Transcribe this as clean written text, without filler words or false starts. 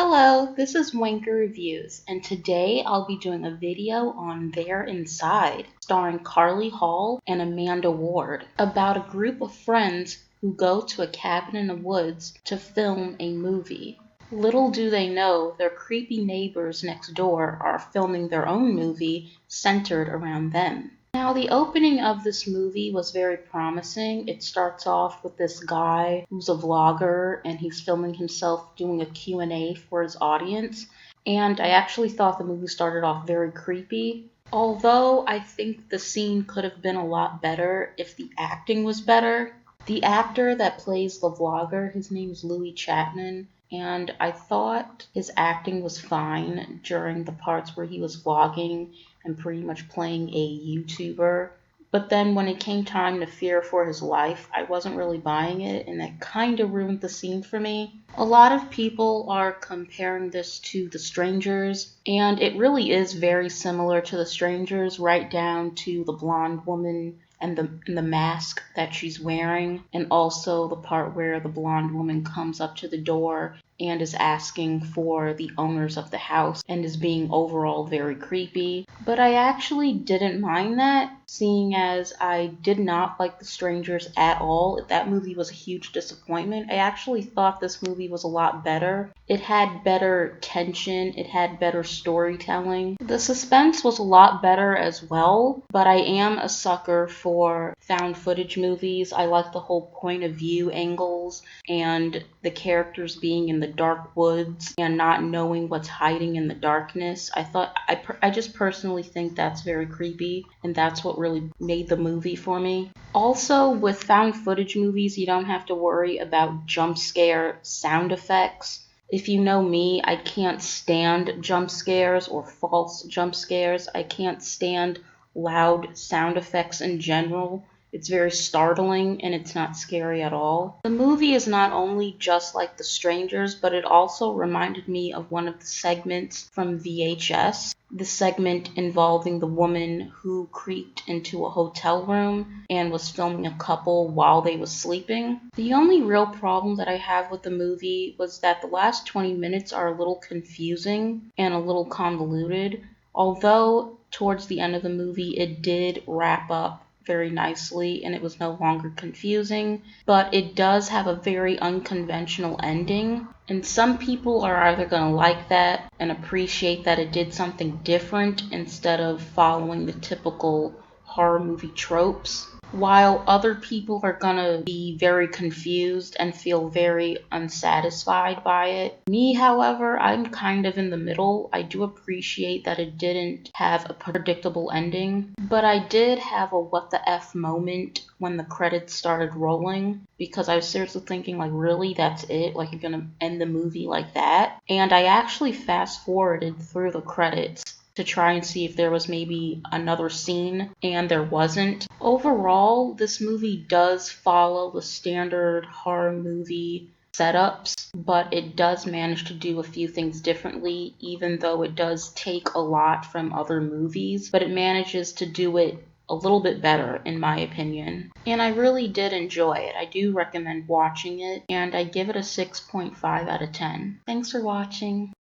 Hello, this is Wanker Reviews, and today I'll be doing a video on They're Inside, starring Carly Hall and Amanda Ward, about a group of friends who go to a cabin in the woods to film a movie. Little do they know their creepy neighbors next door are filming their own movie centered around them. Now, the opening of this movie was very promising. It starts off with this guy who's a vlogger and he's filming himself doing a Q&A for his audience. And I actually thought the movie started off very creepy. Although I think the scene could have been a lot better if the acting was better. The actor that plays the vlogger, his name is Louis Chapman, and I thought his acting was fine during the parts where he was vlogging and pretty much playing a YouTuber. But then when it came time to fear for his life, I wasn't really buying it, and that kind of ruined the scene for me. A lot of people are comparing this to The Strangers, and it really is very similar to The Strangers, right down to the blonde woman and the mask that she's wearing, and also the part where the blonde woman comes up to the door and is asking for the owners of the house and is being overall very creepy. But I actually didn't mind that, seeing as I did not like The Strangers at all. That movie was a huge disappointment. I actually thought this movie was a lot better. It had better tension, it had better storytelling. The suspense was a lot better as well, but I am a sucker for found footage movies. I like the whole point of view angles and the characters being in the dark woods and not knowing what's hiding in the darkness. I just personally think that's very creepy, and that's what really made the movie for me. Also, with found footage movies, you don't have to worry about jump scare sound effects. If you know me, I can't stand jump scares or false jump scares. I can't stand loud sound effects in general. It's very startling and it's not scary at all. The movie is not only just like The Strangers, but it also reminded me of one of the segments from VHS. The segment involving the woman who creeped into a hotel room and was filming a couple while they was sleeping. The only real problem that I have with the movie was that the last 20 minutes are a little confusing and a little convoluted, although towards the end of the movie it did wrap up very nicely and it was no longer confusing, but it does have a very unconventional ending, and some people are either going to like that and appreciate that it did something different instead of following the typical horror movie tropes, while other people are gonna be very confused and feel very unsatisfied by it. Me, however, I'm kind of in the middle. I do appreciate that it didn't have a predictable ending, but I did have a what the F moment when the credits started rolling, because I was seriously thinking, like, really, that's it? Like, you're gonna end the movie like that? And I actually fast forwarded through the credits to try and see if there was maybe another scene, and there wasn't. Overall, this movie does follow the standard horror movie setups, but it does manage to do a few things differently, even though it does take a lot from other movies, but it manages to do it a little bit better, in my opinion. And I really did enjoy it. I do recommend watching it, and I give it a 6.5 out of 10. Thanks for watching.